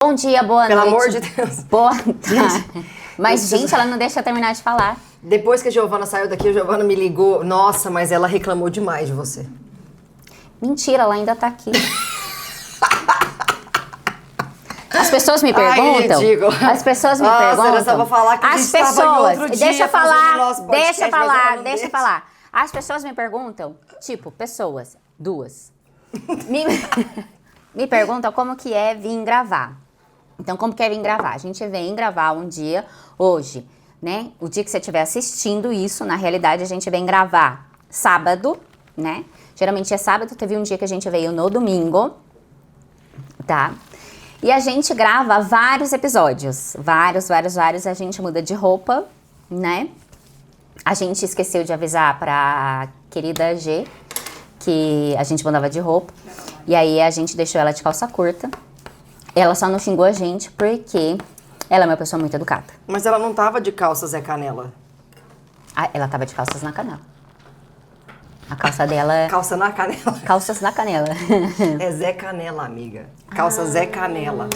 Bom dia, boa Pelo noite. amor de Deus. Boa tarde. Mas, gente, ela não deixa eu terminar de falar. Depois que a Giovana saiu daqui, a Giovana me ligou. Nossa, mas ela reclamou demais de você. Mentira, ela ainda tá aqui. As pessoas me perguntam. Ai, As pessoas me Nossa, perguntam. era só pra falar que a as gente tava em pessoas. outro dia Deixa eu fazendo falar. nosso podcast, Deixa eu mas ela falar. não Deixa eu deixa. falar. As pessoas me perguntam, tipo, pessoas, duas. Me perguntam como que é vir gravar. Então, como que é vir gravar? A gente vem gravar um dia, hoje, né? O dia que você estiver assistindo isso, na realidade, a gente vem gravar sábado, né? Geralmente é sábado, teve um dia que a gente veio no domingo, tá? E a gente grava vários episódios, vários, a gente muda de roupa, né? A gente esqueceu de avisar pra querida G que a gente mudava de roupa, e aí a gente deixou ela de calça curta. Ela só não xingou a gente porque ela é uma pessoa muito educada. Mas ela não tava de calça Zé Canela. Ah, ela tava de calças na canela. A calça dela... Calça na canela. Calças na canela. É Zé Canela, amiga. Calça Zé Canela.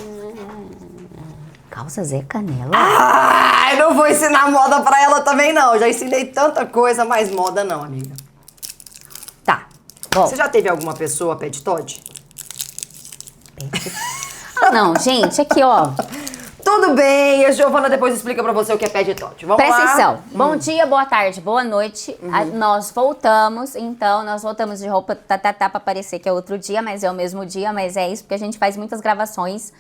Calça Zé Canela? Ai, não vou ensinar moda pra ela também, não. Já ensinei tanta coisa, mas moda não, amiga. Tá. Bom. Você já teve alguma pessoa pet Todd? Ah, não, gente, aqui, ó. Tudo bem, a Giovana depois explica pra você o que é pet Todd. Vamos Presta lá? atenção. Bom dia, boa tarde, boa noite. Nós voltamos, então, nós voltamos de roupa pra parecer que é outro dia, mas é o mesmo dia, mas é isso, porque a gente faz muitas gravações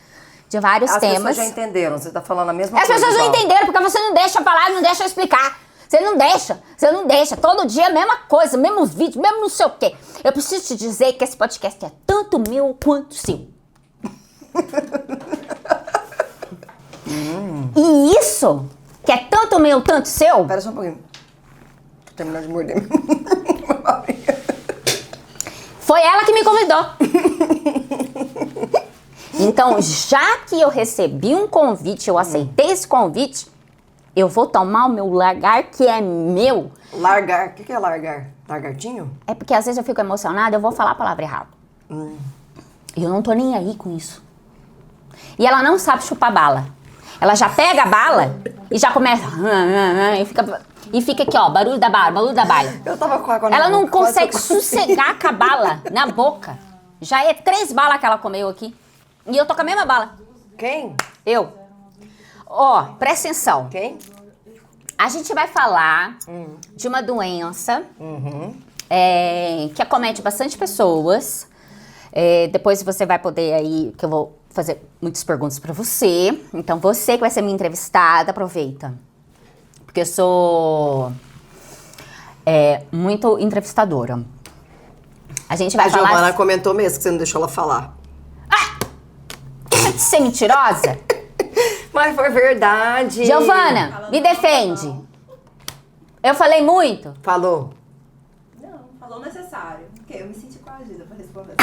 de vários As temas. pessoas já entenderam, você tá falando a mesma As coisa. pessoas não igual. entenderam, porque você não deixa falar, não deixa eu explicar. Você não deixa. Todo dia a mesma coisa, mesmo vídeo, mesmo não sei o quê. Eu preciso te dizer que esse podcast é tanto meu quanto seu. E isso, que é tanto meu, tanto seu, Pera só um pouquinho. Tô terminando de morder. foi ela que me convidou. Então, já que eu recebi um convite, eu aceitei esse convite, eu vou tomar o meu largar, que é meu. Largar. O que é largar? Largartinho? É porque às vezes eu fico emocionada, eu vou falar a palavra errada. E eu não tô nem aí com isso. E ela não sabe chupar bala. Ela já pega a bala e já começa... E fica aqui, ó, barulho da bala. Eu tava com água na Ela não boca, quase consegue eu- sossegar com a bala na boca. Já é 3 balas que ela comeu aqui. E eu tô com a mesma bala. Quem? Eu. Ó, presta atenção. Quem? A gente vai falar de uma doença que acomete bastante pessoas. Depois você vai poder aí, que eu vou fazer muitas perguntas pra você. Então você que vai ser minha entrevistada, aproveita. Porque eu sou muito entrevistadora. A gente vai A falar... Giovana comentou mesmo que você não deixou ela falar. Deixa de ser mentirosa. Mas foi verdade. Giovana, me defende. Eu falei muito? Falou. Não, falou necessário. Porque eu me senti coagida pra responder.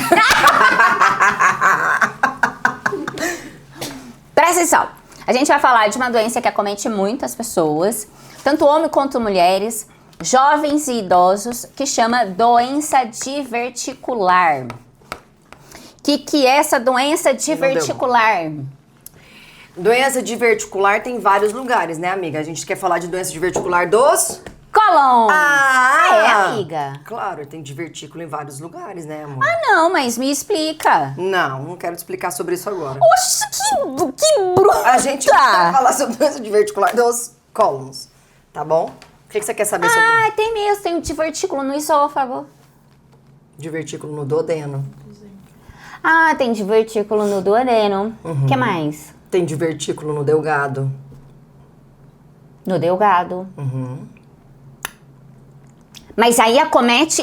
Presta atenção. A gente vai falar de uma doença que acomete muitas pessoas, tanto homens quanto mulheres, jovens e idosos, que chama doença diverticular. Que é essa doença diverticular? Doença diverticular tem vários lugares, né, amiga? A gente quer falar de doença diverticular dos... Colon. Ah! É, amiga? Claro, tem divertículo em vários lugares, né, amor? Ah, não, mas me explica. Não te explicar sobre isso agora. Oxe, que bruta! A gente vai falar sobre doença diverticular dos cólons, tá bom? O que você quer saber sobre Ah, tem mesmo, tem um divertículo no esôfago. divertículo no duodeno? Ah, tem divertículo no duodeno. O que mais? Tem divertículo no delgado. No delgado. Mas aí acomete,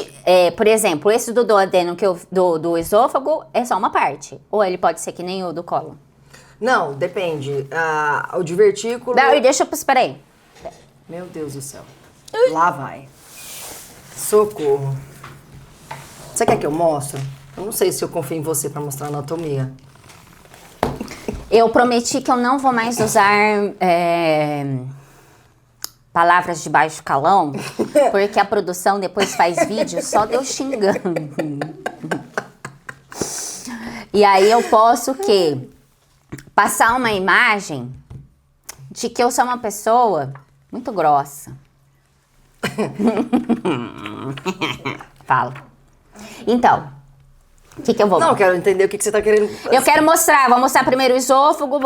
por exemplo, esse do duodeno do esôfago é só uma parte. Ou ele pode ser que nem o do colo. Não, depende. O divertículo... Espera aí. Meu Deus do céu. Lá vai. Socorro. Você quer que eu mostre? Eu não sei se eu confio em você pra mostrar a anatomia. Eu prometi que eu não vou mais usar palavras de baixo calão, porque a produção depois faz vídeo só de eu xingando. E aí eu posso o quê? passar uma imagem de que eu sou uma pessoa muito grossa. Fala. Então, o que eu vou... Não, eu quero entender o que você tá querendo... Eu quero mostrar, vou mostrar primeiro o esôfago,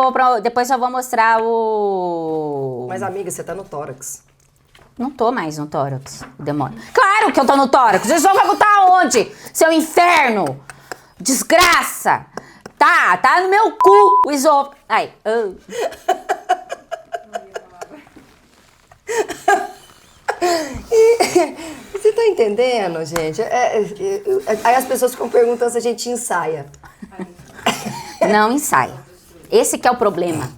depois eu vou mostrar o... Mas, amiga, você tá no tórax. Não tô mais no tórax, demônio. Claro que eu tô no tórax. O esôfago tá onde? Seu inferno! Desgraça! Tá no meu cu o esôfago. Ai, Você tá entendendo, gente? Aí as pessoas ficam perguntando se a gente ensaia. Não ensaia. Esse que é o problema.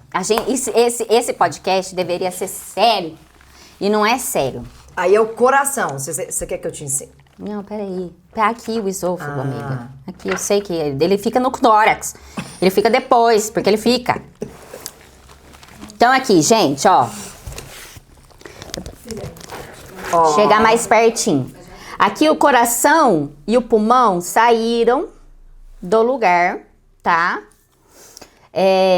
Esse podcast deveria ser sério. E não é sério. Aí é o coração. Você quer que eu te ensine? Não, peraí. Tá aqui o esôfago, amiga. Aqui, eu sei que ele fica no tórax. Ele fica depois, porque ele fica. Então aqui, gente, ó. Chegar mais pertinho. Aqui o coração e o pulmão saíram do lugar, tá?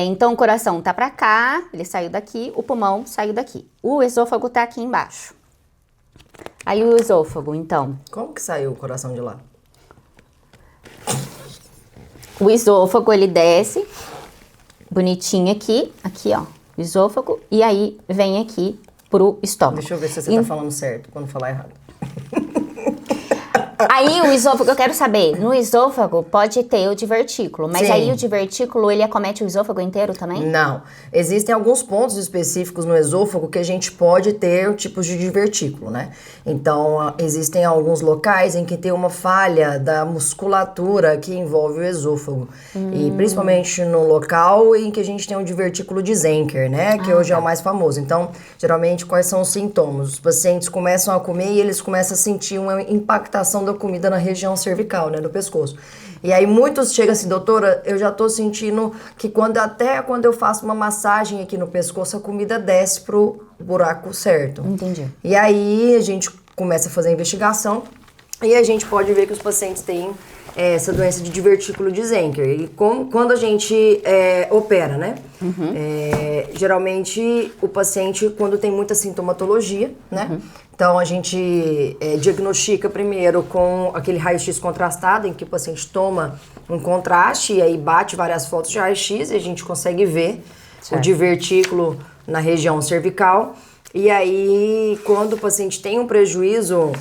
Então o coração tá pra cá, ele saiu daqui, o pulmão saiu daqui. O esôfago tá aqui embaixo. Aí o esôfago, então. Como que saiu o coração de lá? O esôfago, ele desce bonitinho aqui, ó, o esôfago, e aí vem aqui pro estômago. Deixa eu ver se você tá falando certo, quando falar errado. Aí o esôfago, eu quero saber, no esôfago pode ter o divertículo, mas Sim. aí o divertículo, ele acomete o esôfago inteiro também? Não. Existem alguns pontos específicos no esôfago que a gente pode ter tipos de divertículo, né? Então, existem alguns locais em que tem uma falha da musculatura que envolve o esôfago. E principalmente no local em que a gente tem um divertículo de Zenker, né? Que hoje é o mais famoso. Então, geralmente, quais são os sintomas? Os pacientes começam a comer e eles começam a sentir uma impactação da comida na região cervical, né? No pescoço. E aí muitos chegam assim, doutora, eu já tô sentindo que até quando eu faço uma massagem aqui no pescoço, a comida desce pro buraco certo. Entendi. E aí a gente começa a fazer a investigação e a gente pode ver que os pacientes têm essa doença de divertículo de Zenker. E quando a gente opera, né? Geralmente o paciente, quando tem muita sintomatologia, né? Então a gente diagnostica primeiro com aquele raio-x contrastado, em que o paciente toma um contraste e aí bate várias fotos de raio-x e a gente consegue ver o divertículo na região cervical. E aí, quando o paciente tem um prejuízo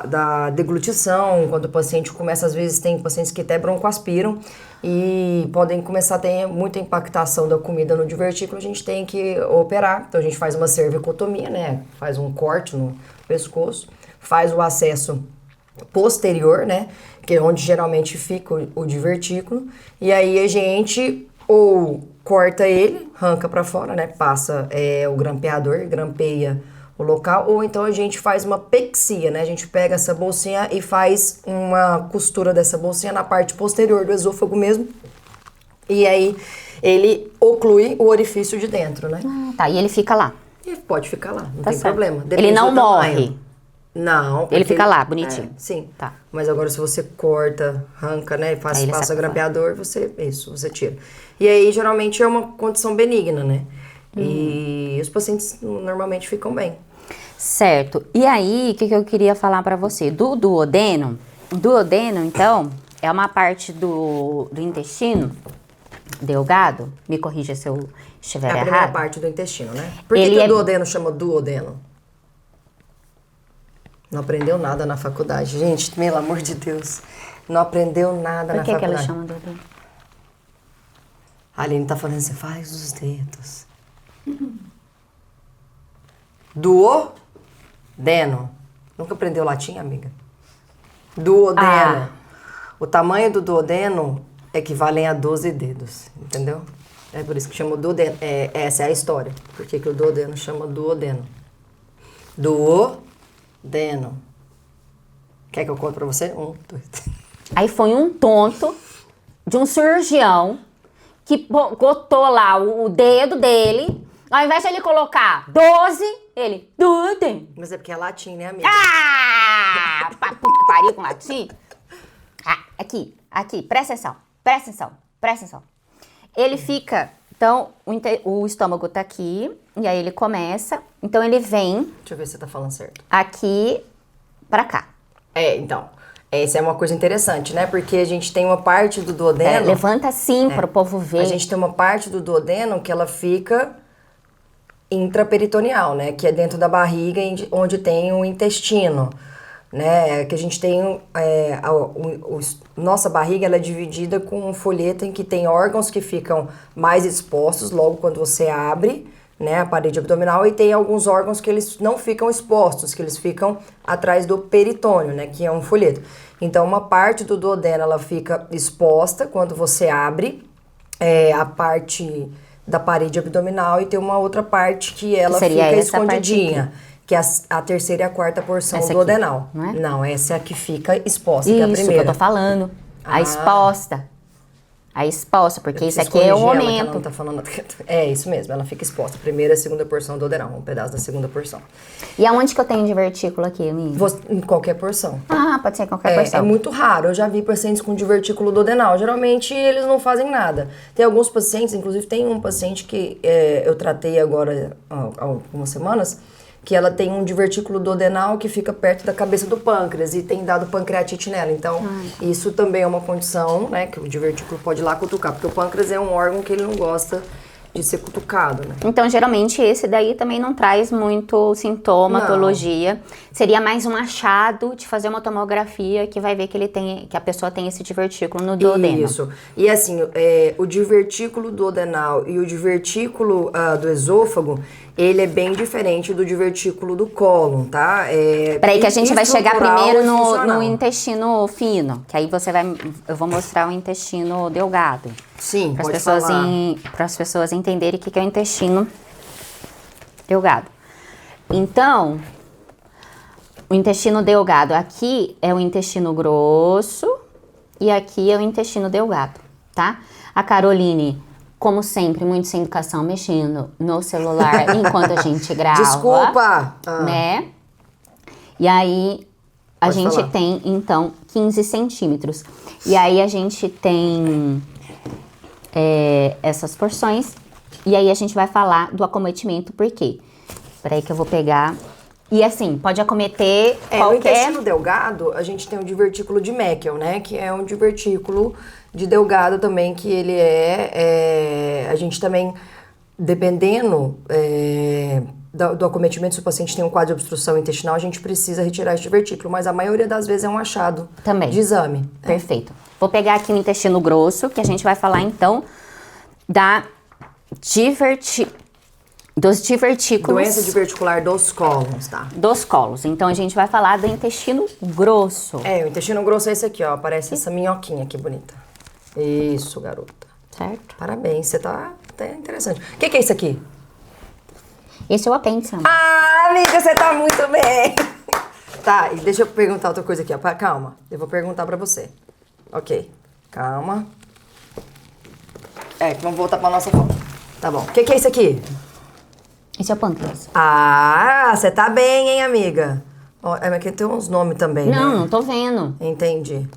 da deglutição, quando o paciente começa, às vezes tem pacientes que até broncoaspiram e podem começar a ter muita impactação da comida no divertículo, a gente tem que operar. Então a gente faz uma cervicotomia, né? Faz um corte no pescoço, faz o acesso posterior, né? Que é onde geralmente fica o divertículo. E aí a gente ou corta ele, arranca pra fora, né? Passa o grampeador, grampeia o local, ou então a gente faz uma pexia, né? A gente pega essa bolsinha e faz uma costura dessa bolsinha na parte posterior do esôfago mesmo. E aí ele oclui o orifício de dentro, né? Tá, e ele fica lá. E pode ficar lá, não Tá tem certo. problema. Ele Depende não do tamanho. morre. Não. Ele porque fica lá, bonitinho. Sim. Tá. Mas agora se você corta, arranca, né? Aí Passa ele sai pra grampeador, você tira. E aí geralmente é uma condição benigna, né? E os pacientes normalmente ficam bem. Certo. E aí, o que eu queria falar pra você? Do duodeno, então, é uma parte do intestino delgado, me corrija se eu estiver É a errado. primeira parte do intestino, né? Por que, Ele que é- o duodeno chama duodeno? Não aprendeu nada na faculdade. Gente, pelo amor de Deus. Não aprendeu nada Por na que faculdade. ela chama duodeno? A Aline tá falando assim, faz os dedos. Duodeno. Nunca aprendeu latim, amiga? Duodeno. Ah. O tamanho do duodeno equivale a 12 dedos, entendeu? É por isso que chama duodeno. Essa é a história. Por que o duodeno chama duodeno? Duodeno. Quer que eu conte pra você? 1, 2, 3. Aí foi um tonto de um cirurgião que botou lá o dedo dele, ao invés de ele colocar 12, ele, duodeno. Mas é porque é latim, né, amiga? Ah! Puta que pariu com latim. Ah, aqui, presta atenção. Ele fica... Então, o estômago tá aqui, e aí ele começa. Então, ele vem... Deixa eu ver se você tá falando certo. Aqui pra cá. Então, essa é uma coisa interessante, né? Porque a gente tem uma parte do duodeno... Levanta assim pro povo ver. A gente tem uma parte do duodeno que ela fica intraperitoneal, né? Que é dentro da barriga, onde tem o intestino, né? Que a gente tem... nossa barriga, ela é dividida com um folheto em que tem órgãos que ficam mais expostos logo quando você abre, né? A parede abdominal, e tem alguns órgãos que eles não ficam expostos, que eles ficam atrás do peritônio, né? Que é um folheto. Então, uma parte do duodeno, ela fica exposta quando você abre a parte da parede abdominal, e tem uma outra parte que ela fica escondidinha, que é a terceira e a quarta porção essa duodenal. Aqui, não é? Não, essa é a que fica exposta, Isso, que é a primeira. que eu tô falando. A exposta. A exposta, porque isso aqui é o Ela, que ela momento. não tá falando... É isso mesmo, ela fica exposta. Primeira e segunda porção duodenal, um pedaço da segunda porção. E aonde que eu tenho divertículo aqui, amiga? Em qualquer porção. Ah, pode ser em qualquer porção. É muito raro. Eu já vi pacientes com divertículo duodenal. Geralmente, eles não fazem nada. Tem alguns pacientes, inclusive tem um paciente que eu tratei agora há algumas semanas, que ela tem um divertículo duodenal que fica perto da cabeça do pâncreas e tem dado pancreatite nela. Então, isso também é uma condição, né, que o divertículo pode ir lá cutucar, porque o pâncreas é um órgão que ele não gosta de ser cutucado, né? Então, geralmente, esse daí também não traz muito sintomatologia. Seria mais um achado de fazer uma tomografia que vai ver que a pessoa tem esse divertículo no duodeno. Isso. E assim, o divertículo duodenal e o divertículo do esôfago, ele é bem diferente do divertículo do cólon, tá? Peraí que a gente vai chegar primeiro no funcional. intestino fino, que aí eu vou mostrar o intestino delgado. Sim, Para pode as pessoas falar. para as pessoas entenderem o que é o intestino delgado. Então, o intestino delgado aqui é o intestino grosso e aqui é o intestino delgado, tá? A Caroline, como sempre, muito sem educação, mexendo no celular enquanto a gente grava. Desculpa! Né? E aí, a Pode gente falar. tem, então, 15 centímetros. E aí, a gente tem essas porções. E aí, a gente vai falar do acometimento, por quê? Peraí que eu vou pegar. E assim, pode acometer No qualquer... intestino delgado, a gente tem o divertículo de Meckel, né? Que é um divertículo de delgado também, que ele a gente também, dependendo do acometimento, se o paciente tem um quadro de obstrução intestinal, a gente precisa retirar esse divertículo, mas a maioria das vezes é um achado Também. de exame. Perfeito. Vou pegar aqui o intestino grosso, que a gente vai falar, então, dos divertículos... Doença diverticular dos cólons, tá? Dos colos. Então, a gente vai falar do intestino grosso. O intestino grosso é esse aqui, ó. Parece essa minhoquinha aqui, bonita. Isso, garota. Certo? Parabéns, você tá até interessante. O que é isso aqui? Esse é o apêndice. Amiga, você tá muito bem. Tá, e deixa eu perguntar outra coisa aqui, ó. Calma, eu vou perguntar pra você. Ok, calma. Vamos voltar pra nossa foto. Tá bom. O que é isso aqui? Esse é o pâncreas. Você tá bem, hein, amiga? Ó, aqui tem uns nomes também, né? Não tô vendo. Entendi.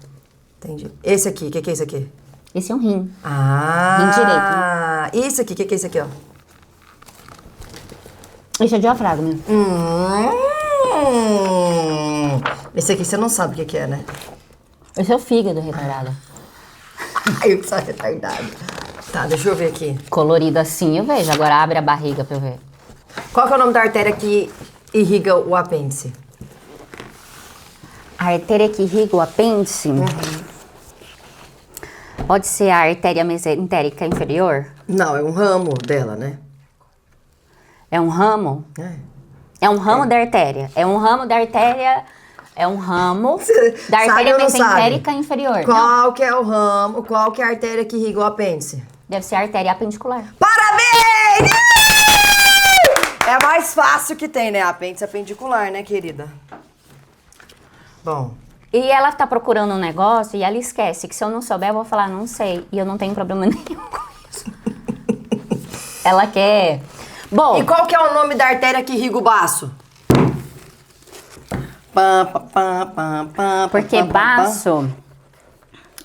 Esse aqui, o que é isso aqui? Esse é um rim. Rim direito, Isso aqui, o que é isso aqui, ó? Esse é o diafragma. Esse aqui você não sabe o que é, né? Esse é o fígado retardado. Ai, eu sou retardada. Tá, deixa eu ver aqui. Colorido assim eu vejo. Agora abre a barriga pra eu ver. Qual que é o nome da artéria que irriga o apêndice? A artéria que irriga o apêndice... Pode ser a artéria mesentérica inferior? Não, é um ramo dela, né? É um ramo? É um ramo da artéria. É um ramo da artéria... É um ramo da Sabe artéria ou não sabe? mesentérica inferior. Não, Qual que é o ramo, qual que é a artéria que irriga o apêndice? deve ser a artéria apendicular. Parabéns! É a mais fácil que tem, né? Apêndice apendicular, né, querida? Bom. E ela tá procurando um negócio e ela esquece que se eu não souber, eu vou falar, não sei. E eu não tenho problema nenhum com isso. Ela quer... Bom... E qual que é o nome da artéria que irriga o baço? Porque baço...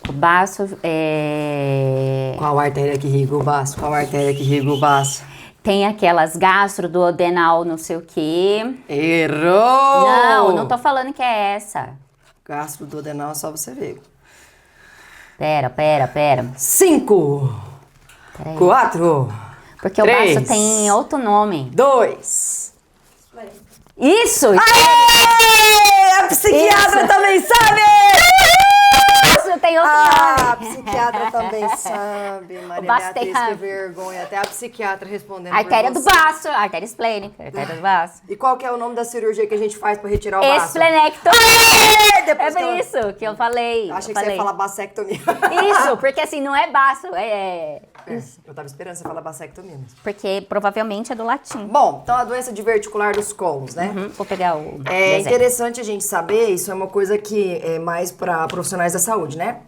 O baço é... Qual artéria que irriga o baço? Qual artéria que irriga o baço? Tem aquelas gastroduodenal, não sei o quê. Errou! Não tô falando que é essa. Gastroduodenal, só você ver. Pera. 5, Peraí. 4, Porque 3, o baço tem outro nome. 2. Isso! Aê! A psiquiatra Isso. também sabe! Baço tem outro A nome. psiquiatra também sabe, Maria baço tem Beatriz, a- que vergonha. Até a psiquiatra respondendo Artéria por do você. baço, artéria esplênica, artéria do baço. E qual que é o nome da cirurgia que a gente faz pra retirar o baço? Esplenectomia. Aê! É Depois por que ela- isso que eu falei. Eu achei eu que você falei. ia falar bassectomia. Isso, porque assim, não é baço, isso. Eu tava esperando você falar bassectomia mesmo. Porque provavelmente é do latim. Bom, então a doença diverticular dos colos, né? Vou pegar o É desenho. interessante a gente saber, isso é uma coisa que é mais para profissionais da saúde, né?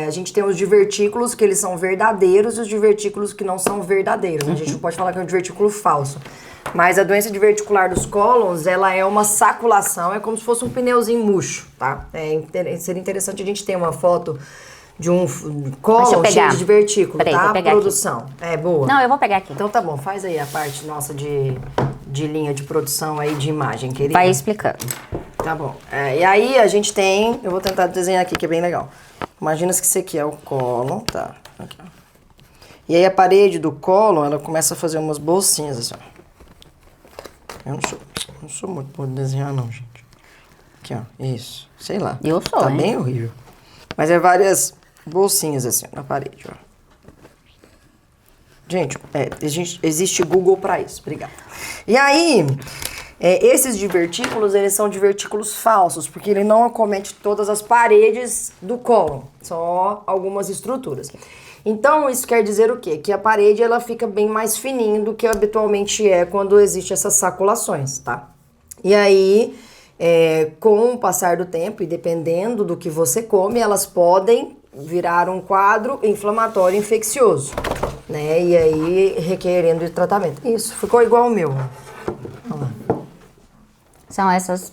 A gente tem os divertículos que eles são verdadeiros e os divertículos que não são verdadeiros, né? A gente não pode falar que é um divertículo falso. Mas a doença diverticular dos cólons, ela é uma saculação, é como se fosse um pneuzinho murcho, tá? Seria interessante a gente ter uma foto de um Deixa eu cólon pegar. cheio de divertículo, Peraí, tá? vou pegar Produção. É boa. Não, eu vou pegar aqui. Então tá bom, faz aí a parte nossa de linha de produção aí de imagem, querida. Vai explicando. Tá bom. E aí a gente tem... Eu vou tentar desenhar aqui, que é bem legal. Imagina que isso aqui é o cólon, tá? Aqui, ó. E aí a parede do cólon, ela começa a fazer umas bolsinhas, assim, ó. Eu não sou muito bom de desenhar, não, gente. Aqui, ó. Isso. Sei lá. Eu sou, Tá hein? bem horrível. Mas é várias bolsinhas, assim, na parede, ó. Gente, existe Google pra isso. Obrigada. E aí, esses divertículos, eles são divertículos falsos, porque ele não acomete todas as paredes do cólon, só algumas estruturas. Então, isso quer dizer o quê? Que a parede, ela fica bem mais fininha do que habitualmente é quando existe essas saculações, tá? E aí, com o passar do tempo e dependendo do que você come, elas podem virar um quadro inflamatório infeccioso, né? E aí requerendo de tratamento. Isso, ficou igual o meu. Olha lá. São essas.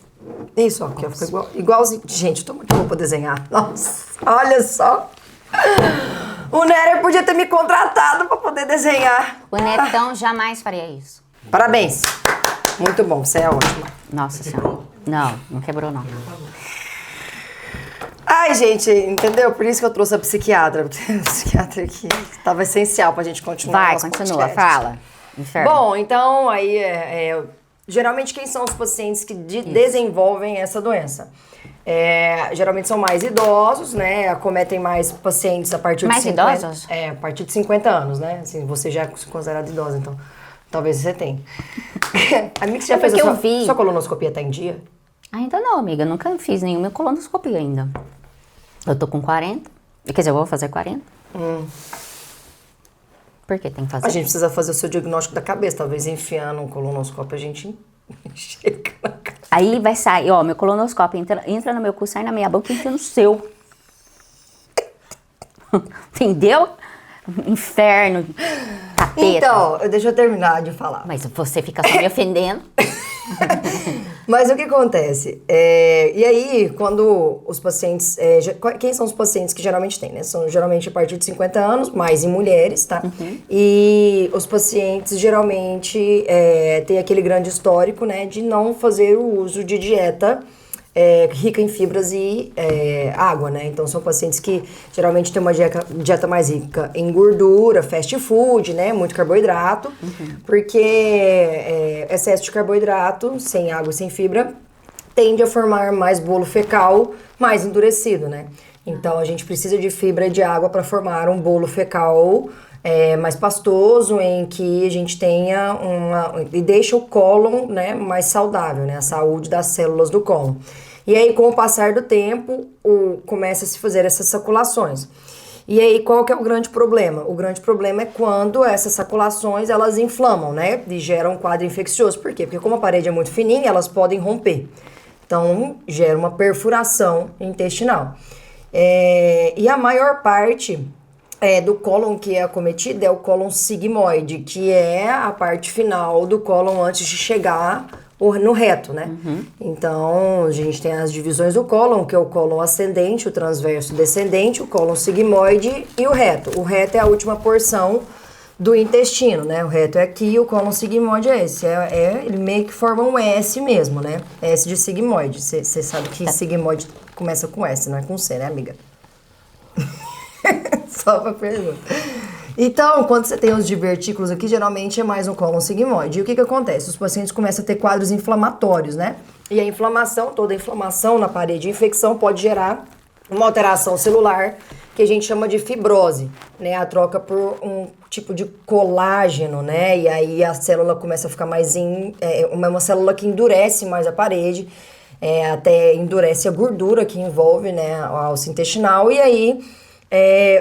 Isso, ó, aqui, ó, ficou igualzinho. Gente, eu tô muito boa pra desenhar. Nossa, olha só. O Nery podia ter me contratado pra poder desenhar. O Netão jamais faria isso. Parabéns. Muito bom, você é ótima. Nossa senhora. Não quebrou, não. Ai, gente, entendeu? Por isso que eu trouxe a psiquiatra. A psiquiatra aqui estava essencial pra gente continuar. Vai, nosso continua, podcast. fala. Inferno. Bom, então, aí, geralmente quem são os pacientes que desenvolvem essa doença? Geralmente são mais idosos, né? Acometem mais pacientes a partir Mais de 50... idosos? A partir de 50 anos, né? Assim, você já é considerado idosa, então talvez você tenha. Amiga, você já fez porque a eu vi. sua colonoscopia tá em dia? Ainda não, amiga. Nunca fiz nenhuma colonoscopia ainda. Eu tô com 40. Quer dizer, eu vou fazer 40. Por que tem que fazer? A gente precisa fazer o seu diagnóstico da cabeça. Talvez enfiando um colonoscópio a gente chega na cabeça. Aí vai sair, ó, meu colonoscópio entra no meu cu, sai na minha boca e entra no seu. Entendeu? Inferno, capeta. Então, deixa eu terminar de falar. Mas você fica só me ofendendo. Mas o que acontece? E aí, quando os pacientes... quem são os pacientes que geralmente têm, né? São geralmente a partir de 50 anos, mais em mulheres, tá? E os pacientes geralmente têm aquele grande histórico, né? De não fazer o uso de dieta rica em fibras e água, né? Então, são pacientes que geralmente têm uma dieta mais rica em gordura, fast food, né? Muito carboidrato, porque excesso de carboidrato, sem água e sem fibra, tende a formar mais bolo fecal mais endurecido, né? Então, a gente precisa de fibra e de água para formar um bolo fecal mais pastoso, em que a gente tenha e deixa o cólon, né, mais saudável, né? A saúde das células do cólon. E aí, com o passar do tempo, começa a se fazer essas saculações. E aí, qual que é o grande problema? O grande problema é quando essas saculações, elas inflamam, né? E geram um quadro infeccioso. Por quê? Porque como a parede é muito fininha, elas podem romper. Então, gera uma perfuração intestinal. E a maior parte do cólon que é acometido é o cólon sigmoide, que é a parte final do cólon antes de chegar no reto, né? Então, a gente tem as divisões do cólon, que é o cólon ascendente, o transverso descendente, o cólon sigmoide e o reto. O reto é a última porção do intestino, né? O reto é aqui e o cólon sigmoide é esse. Ele meio que forma um S mesmo, né? S de sigmoide. Você sabe que sigmoide começa com S, não é com C, né, amiga? Só pra pergunta. Então, quando você tem os divertículos aqui, geralmente é mais um cólon sigmoide. E o que acontece? Os pacientes começam a ter quadros inflamatórios, né? E a inflamação, toda a inflamação na parede de infecção pode gerar uma alteração celular que a gente chama de fibrose, né? A troca por um tipo de colágeno, né? E aí a célula começa a ficar mais uma célula que endurece mais a parede, até endurece a gordura que envolve, né, a alça intestinal. E aí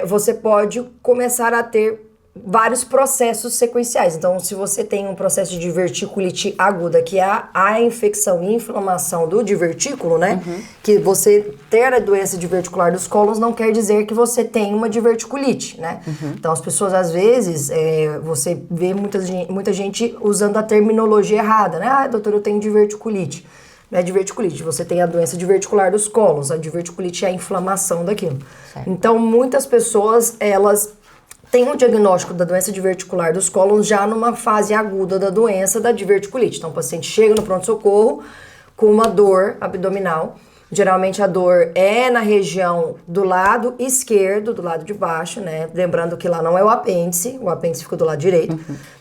você pode começar a ter vários processos sequenciais. Então, se você tem um processo de diverticulite aguda, que é a infecção e inflamação do divertículo, né? Que você ter a doença diverticular dos cólons não quer dizer que você tem uma diverticulite, né? Então, as pessoas, às vezes, você vê muita gente usando a terminologia errada, né? Ah, doutor, eu tenho diverticulite. Não é diverticulite, você tem a doença diverticular dos cólons. A diverticulite é a inflamação daquilo. Certo. Então, muitas pessoas, elas têm o diagnóstico da doença diverticular dos cólons já numa fase aguda da doença da diverticulite. Então, o paciente chega no pronto-socorro com uma dor abdominal. Geralmente, a dor é na região do lado esquerdo, do lado de baixo, né? Lembrando que lá não é o apêndice fica do lado direito.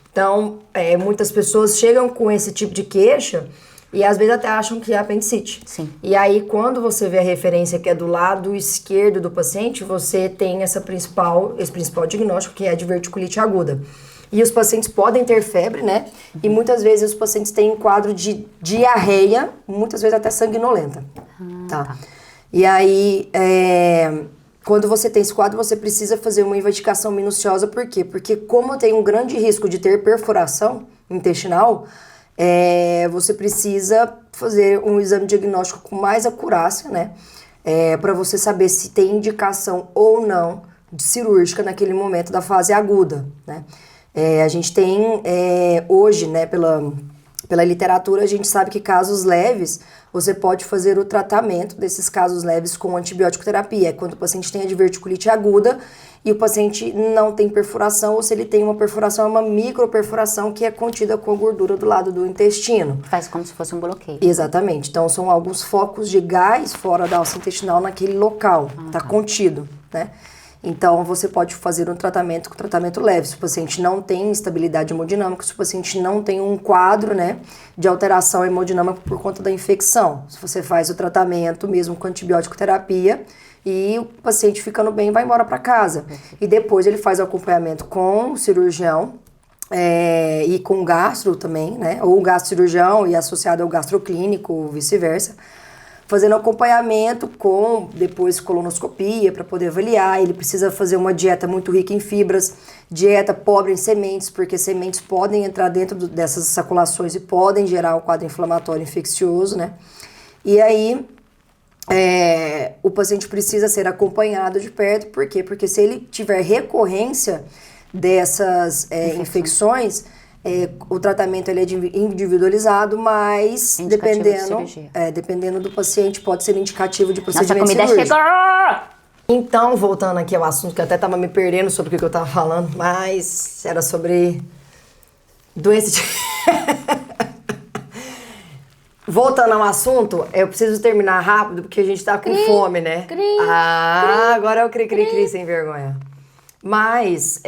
Então, muitas pessoas chegam com esse tipo de queixa e às vezes até acham que é apendicite. Sim. E aí, quando você vê a referência que é do lado esquerdo do paciente, você tem esse principal diagnóstico, que é a diverticulite aguda. E os pacientes podem ter febre, né? E muitas vezes os pacientes têm um quadro de diarreia, muitas vezes até sanguinolenta. Tá? E aí, quando você tem esse quadro, você precisa fazer uma investigação minuciosa. Por quê? Porque como tem um grande risco de ter perfuração intestinal, você precisa fazer um exame diagnóstico com mais acurácia, né? Para você saber se tem indicação ou não de cirúrgica naquele momento da fase aguda, né? A gente tem hoje, né, pela literatura, a gente sabe que casos leves, você pode fazer o tratamento desses casos leves com antibiótico terapia. É quando o paciente tem a diverticulite aguda e o paciente não tem perfuração, ou se ele tem uma perfuração, é uma microperfuração que é contida com a gordura do lado do intestino. Faz como se fosse um bloqueio. Exatamente. Então, são alguns focos de gás fora da alça intestinal naquele local. Tá contido, né? Então, você pode fazer um tratamento com tratamento leve. Se o paciente não tem instabilidade hemodinâmica, se o paciente não tem um quadro, né, de alteração hemodinâmica por conta da infecção. Se você faz o tratamento mesmo com antibiótico terapia e o paciente ficando bem vai embora para casa. E depois ele faz o acompanhamento com o cirurgião e com o gastro também, né, ou o gastrocirurgião e associado ao gastroclínico ou vice-versa, fazendo acompanhamento com, depois, colonoscopia para poder avaliar. Ele precisa fazer uma dieta muito rica em fibras, dieta pobre em sementes, porque sementes podem entrar dentro dessas saculações e podem gerar um quadro inflamatório infeccioso, né? E aí, o paciente precisa ser acompanhado de perto. Por quê? Porque se ele tiver recorrência dessas infecções, o tratamento ele é individualizado, mas dependendo do paciente, pode ser indicativo de procedimento cirúrgico. Nossa, a comida chegou! Então, voltando aqui ao assunto, que eu até estava me perdendo sobre o que eu estava falando, mas era sobre doença de... Voltando ao assunto, eu preciso terminar rápido, porque a gente tá com fome, né? Agora é o cri sem vergonha. Mas,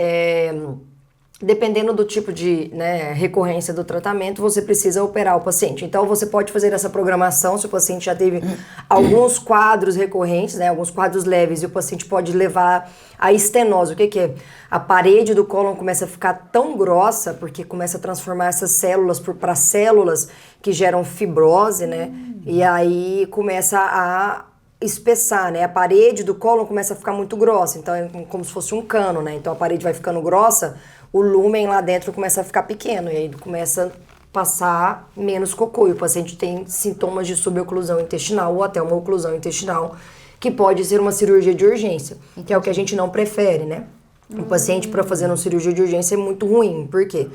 dependendo do tipo de, né, recorrência do tratamento, você precisa operar o paciente. Então, você pode fazer essa programação se o paciente já teve alguns quadros recorrentes, né, alguns quadros leves, e o paciente pode levar a estenose. O que é? A parede do cólon começa a ficar tão grossa, porque começa a transformar essas células para células que geram fibrose, né, e aí começa a espessar, né, a parede do cólon começa a ficar muito grossa, então é como se fosse um cano, né, então a parede vai ficando grossa, o lúmen lá dentro começa a ficar pequeno, e aí começa a passar menos cocô, e o paciente tem sintomas de suboclusão intestinal ou até uma oclusão intestinal, que pode ser uma cirurgia de urgência, que é o que a gente não prefere, né? O paciente, para fazer uma cirurgia de urgência, é muito ruim. Por quê?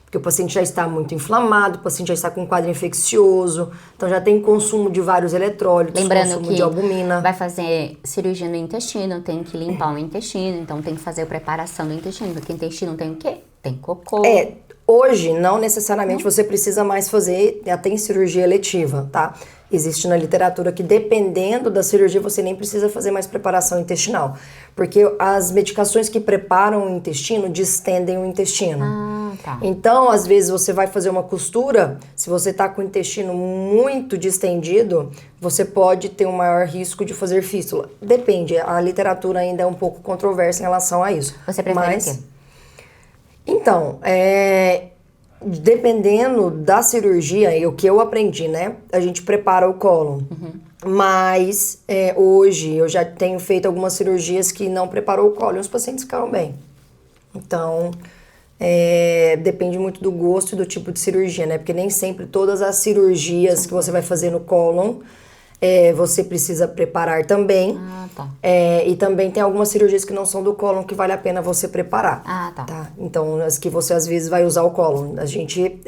Porque o paciente já está muito inflamado, o paciente já está com um quadro infeccioso, então já tem consumo de vários eletrólitos, Lembrando consumo que de albumina. vai fazer cirurgia no intestino, tem que limpar o intestino, então tem que fazer a preparação do intestino, porque o intestino tem o quê? Tem cocô. Hoje, não necessariamente você precisa mais fazer, até em cirurgia eletiva, tá? Existe na literatura que dependendo da cirurgia você nem precisa fazer mais preparação intestinal, porque as medicações que preparam o intestino distendem o intestino. Tá. Então, às vezes você vai fazer uma costura, se você tá com o intestino muito distendido, você pode ter um maior risco de fazer fístula. Depende, a literatura ainda é um pouco controversa em relação a isso. Você prefere o quê? Então, dependendo da cirurgia, e o que eu aprendi, né? A gente prepara o cólon. Mas hoje eu já tenho feito algumas cirurgias que não preparou o cólon e os pacientes ficaram bem. Então, depende muito do gosto e do tipo de cirurgia, né? Porque nem sempre todas as cirurgias que você vai fazer no cólon você precisa preparar também. Tá. E também tem algumas cirurgias que não são do cólon que vale a pena você preparar. Tá. Então, as que você às vezes vai usar o cólon. A gente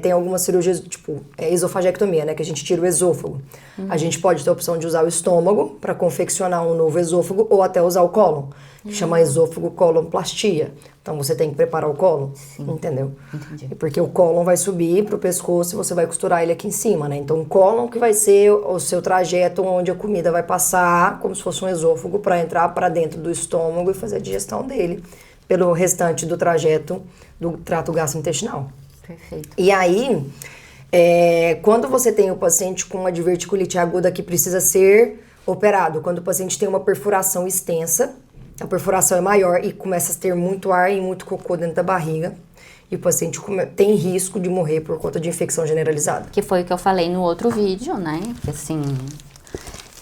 tem algumas cirurgias, tipo esofagectomia, né? Que a gente tira o esôfago. A gente pode ter a opção de usar o estômago para confeccionar um novo esôfago ou até usar o cólon, que chama esôfago colonplastia. Então, você tem que preparar o cólon, entendeu? Entendi. Porque o cólon vai subir pro pescoço e você vai costurar ele aqui em cima, né? Então, o cólon que vai ser o seu trajeto onde a comida vai passar, como se fosse um esôfago, para entrar para dentro do estômago e fazer a digestão dele pelo restante do trajeto do trato gastrointestinal. Perfeito. E aí, quando você tem o paciente com uma diverticulite aguda que precisa ser operado, quando o paciente tem uma perfuração extensa, a perfuração é maior e começa a ter muito ar e muito cocô dentro da barriga, e o paciente tem risco de morrer por conta de infecção generalizada. Que foi o que eu falei no outro vídeo, né? Que assim,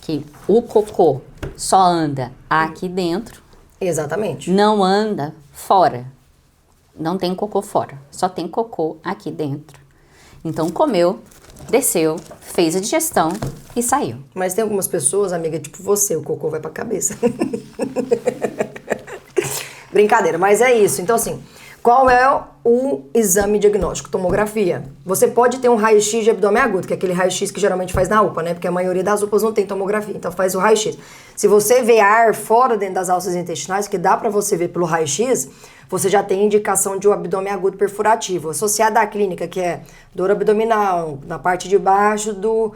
que o cocô só anda aqui dentro, Exatamente. não anda fora. Não tem cocô fora, só tem cocô aqui dentro. Então comeu, desceu, fez a digestão e saiu. Mas tem algumas pessoas, amiga, tipo você, o cocô vai pra cabeça. Brincadeira, mas é isso. Então, assim, qual é o exame diagnóstico? Tomografia. Você pode ter um raio-x de abdômen agudo, que é aquele raio-x que geralmente faz na UPA, né? Porque a maioria das UPAs não tem tomografia, então faz o raio-x. Se você vê ar fora dentro das alças intestinais, que dá pra você ver pelo raio-x, você já tem indicação de um abdômen agudo perfurativo, associada à clínica, que é dor abdominal, na parte de baixo do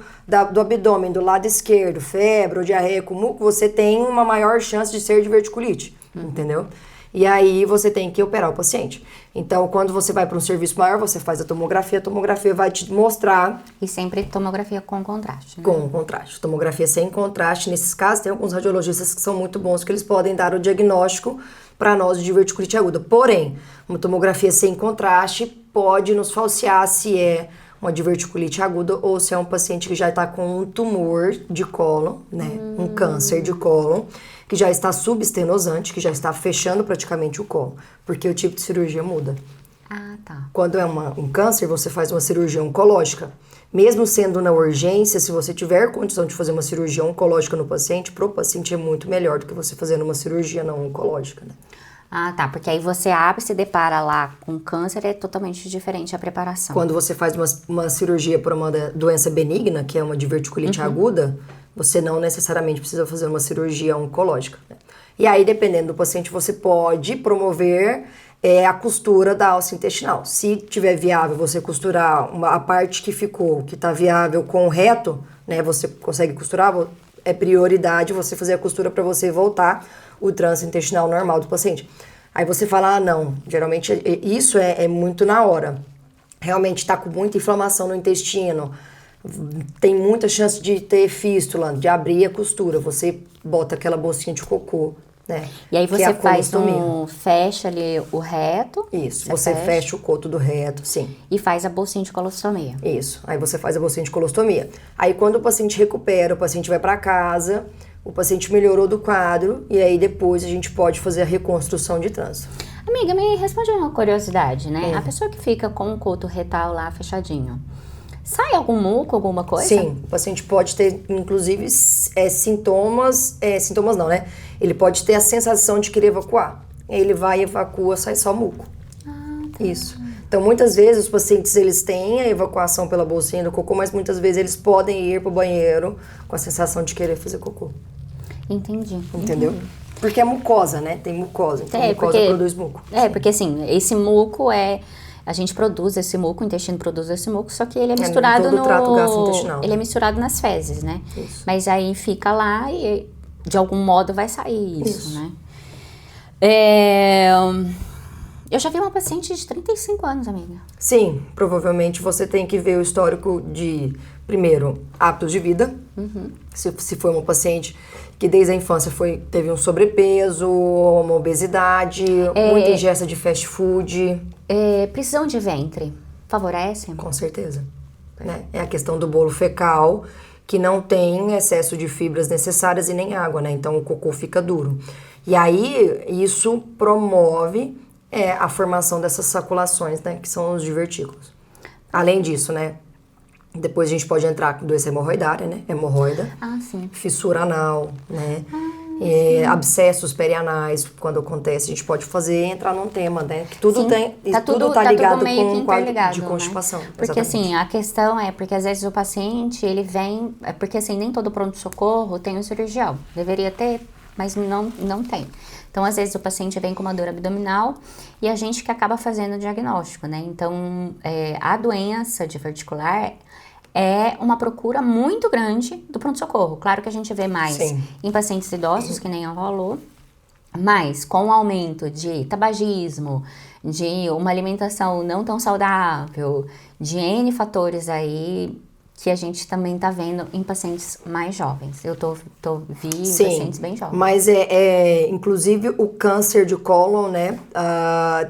abdômen, do lado esquerdo, febre ou diarreia com muco, você tem uma maior chance de ser diverticulite, entendeu? E aí você tem que operar o paciente. Então, quando você vai para um serviço maior, você faz a tomografia vai te mostrar... E sempre tomografia com contraste, né? Com contraste. Tomografia sem contraste, nesses casos, tem alguns radiologistas que são muito bons, que eles podem dar o diagnóstico para nós de diverticulite aguda. Porém, uma tomografia sem contraste pode nos falsear se é uma diverticulite aguda ou se é um paciente que já está com um tumor de cólon, né? Um câncer de cólon, que já está subestenosante, que já está fechando praticamente o cólon, porque o tipo de cirurgia muda. Tá. Quando é um câncer, você faz uma cirurgia oncológica. Mesmo sendo na urgência, se você tiver condição de fazer uma cirurgia oncológica no paciente, pro paciente é muito melhor do que você fazendo uma cirurgia não oncológica, né? Tá, porque aí você abre, se depara lá com câncer, é totalmente diferente a preparação. Quando você faz uma cirurgia por uma doença benigna, que é uma diverticulite aguda, você não necessariamente precisa fazer uma cirurgia oncológica, né? E aí, dependendo do paciente, você pode promover a costura da alça intestinal. Se tiver viável você costurar a parte que ficou, que está viável com o reto, né, você consegue costurar, é prioridade você fazer a costura para você voltar o trânsito intestinal normal do paciente. Aí você fala, não, geralmente isso é muito na hora. Realmente está com muita inflamação no intestino, tem muita chance de ter fístula, de abrir a costura, você bota aquela bolsinha de cocô, né? E aí você faz colostomia. fecha ali o reto. Isso, você fecha o coto do reto, sim. E faz a bolsinha de colostomia. Isso, aí você faz a bolsinha de colostomia. Aí quando o paciente recupera, o paciente vai para casa, o paciente melhorou do quadro, e aí depois a gente pode fazer a reconstrução de trânsito. Amiga, me responde uma curiosidade, né? A pessoa que fica com o coto retal lá fechadinho, sai algum muco, alguma coisa? Sim, o paciente pode ter, inclusive, sintomas não, né? Ele pode ter a sensação de querer evacuar. Ele vai, evacua, sai só muco. Tá. Isso. Então, muitas vezes, os pacientes, eles têm a evacuação pela bolsinha do cocô, mas muitas vezes eles podem ir pro banheiro com a sensação de querer fazer cocô. Entendi. Entendeu? Porque é mucosa, né? Tem mucosa, então mucosa produz muco. Porque assim, esse muco a gente produz esse muco, o intestino produz esse muco, só que ele é misturado todo o trato gastrointestinal. Ele é misturado nas fezes, né? Isso. Mas aí fica lá e de algum modo vai sair isso. Né? Eu já vi uma paciente de 35 anos, amiga. Sim, provavelmente você tem que ver o histórico de, primeiro, hábitos de vida. Se foi uma paciente que desde a infância teve um sobrepeso, uma obesidade, muita ingesta de fast food. Prisão de ventre, favorece? Com certeza. Né? É a questão do bolo fecal, que não tem excesso de fibras necessárias e nem água, né? Então o cocô fica duro. E aí, isso promove a formação dessas saculações, né? Que são os divertículos. Além disso, né? Depois a gente pode entrar com doença hemorroidária, né? Hemorroida. Sim. Fissura anal, né? Abscessos perianais, quando acontece, a gente pode entrar num tema, né? Que tudo tudo tá ligado meio com que um quadro interligado, de constipação. Né? Porque assim, a questão porque às vezes o paciente, ele vem, porque assim, nem todo pronto-socorro tem um cirurgião. Deveria ter, mas não tem. Então, às vezes, o paciente vem com uma dor abdominal e a gente que acaba fazendo o diagnóstico, né? Então, a doença diverticular é uma procura muito grande do pronto-socorro. Claro que a gente vê mais em pacientes idosos, que nem a falou, mas com o aumento de tabagismo, de uma alimentação não tão saudável, de N fatores aí que a gente também tá vendo em pacientes mais jovens. Eu vi em pacientes bem jovens. Mas inclusive o câncer de cólon, né,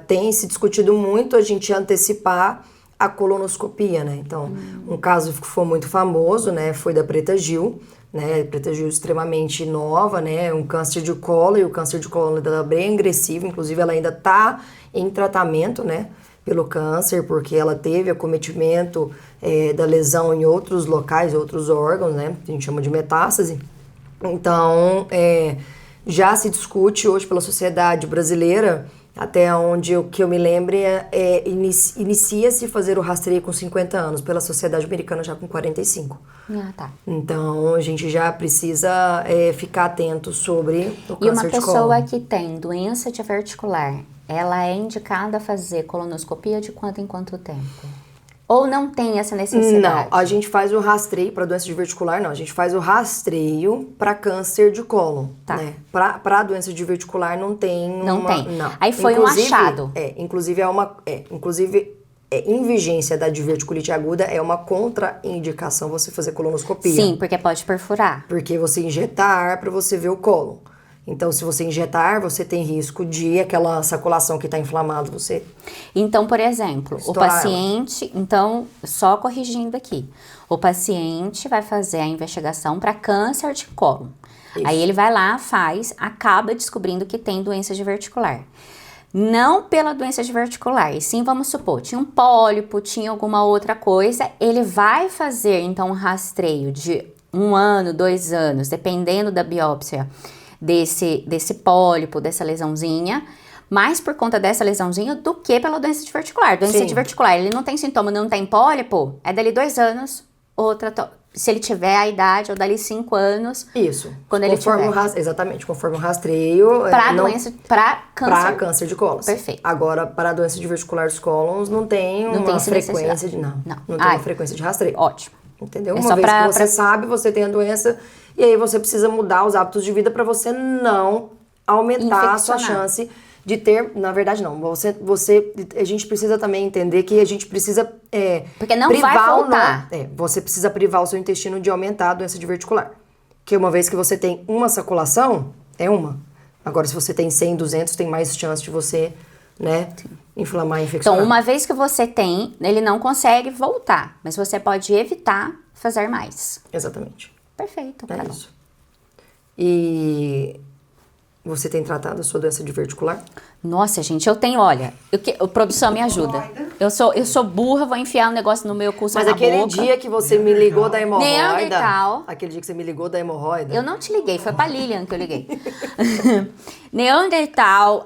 tem se discutido muito a gente antecipar a colonoscopia, né? Então, um caso que foi muito famoso, né, foi da Preta Gil, né? Preta Gil extremamente nova, né? Um câncer de cólon, e o câncer de cólon dela é bem agressivo, inclusive ela ainda tá em tratamento, né? Pelo câncer, porque ela teve acometimento da lesão em outros locais, outros órgãos, né? A gente chama de metástase. Então, já se discute hoje pela sociedade brasileira, até onde o que eu me lembro inicia-se fazer o rastreio com 50 anos, pela sociedade americana já com 45. Tá. Então, a gente já precisa ficar atento sobre o câncer de cólon. E uma pessoa que tem doença diverticular, ela é indicada a fazer colonoscopia de quanto em quanto tempo? Ou não tem essa necessidade? Não, a gente faz o rastreio para doença diverticular, não. A gente faz o rastreio para câncer de cólon, né? Para doença diverticular não tem Não tem. Não. Aí foi um achado. Inclusive, em vigência da diverticulite aguda, é uma contraindicação você fazer colonoscopia. Sim, porque pode perfurar. Porque você injeta ar para você ver o cólon. Então, se você injetar, você tem risco de aquela saculação que está inflamada, você... Então, por exemplo, o paciente... Então, só corrigindo aqui. O paciente vai fazer a investigação para câncer de cólon. Isso. Aí ele vai lá, acaba descobrindo que tem doença diverticular. Não pela doença diverticular, e sim, vamos supor, tinha um pólipo, tinha alguma outra coisa, ele vai fazer, então, um rastreio de 1 ano, 2 anos, dependendo da biópsia, desse pólipo, dessa lesãozinha, mais por conta dessa lesãozinha do que pela doença diverticular. Doença diverticular, ele não tem sintoma, não tem pólipo, é dali 2 anos, se ele tiver a idade, ou dali 5 anos. Isso. Quando ele tiver. Exatamente, conforme o rastreio. Para câncer de cólon. Perfeito. Agora, para a doença diverticular dos cólons, não tem uma frequência de... Não tem uma frequência de rastreio. Ótimo. Entendeu? Uma vez que você sabe, você tem a doença, e aí você precisa mudar os hábitos de vida para você não aumentar a sua chance de ter... Na verdade, não. A gente precisa também entender que a gente precisa... porque não vai voltar. Você precisa privar o seu intestino de aumentar a doença diverticular. Que uma vez que você tem uma saculação, é uma. Agora, se você tem 100, 200, tem mais chance de você, né... inflamar e infeccionar. Então, uma vez que você tem, ele não consegue voltar, mas você pode evitar fazer mais. Exatamente. Perfeito, É Carol. isso. E Você tem tratado a sua doença diverticular? Nossa, gente, eu tenho, olha, produção me ajuda. Eu sou burra, vou enfiar um negócio no meu cu, Mas na aquele boca. dia que você me ligou da hemorroida... Neandertal. Aquele dia que você me ligou da hemorroida... Eu não te liguei, foi pra Lilian que eu liguei. Neandertal,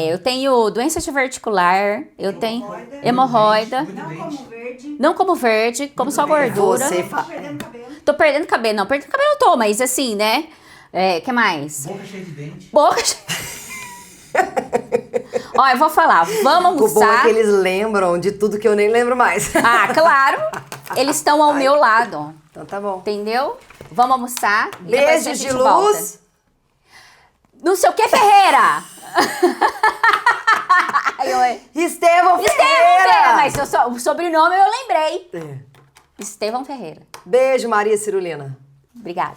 eu tenho doença diverticular, eu tenho hemorroida. Não como verde. Não como verde, como só gordura. Você Tá perdendo cabelo. Tô perdendo cabelo, não, perdendo cabelo eu tô, mas assim, né? Que mais? Boca cheia de dente. Boca Ó, eu vou falar, vamos O bom é almoçar. que eles lembram de tudo que eu nem lembro mais. Ah, claro, eles estão ao meu lado, Então tá bom. entendeu? Vamos almoçar. E depois a Beijos gente de volta. luz. Não sei o que, Ferreira! Estevão Estevão Ferreira! Ferreira! Mas o sobrenome eu lembrei. É. Estevão Ferreira. Beijo, Maria Cirulina. Obrigada.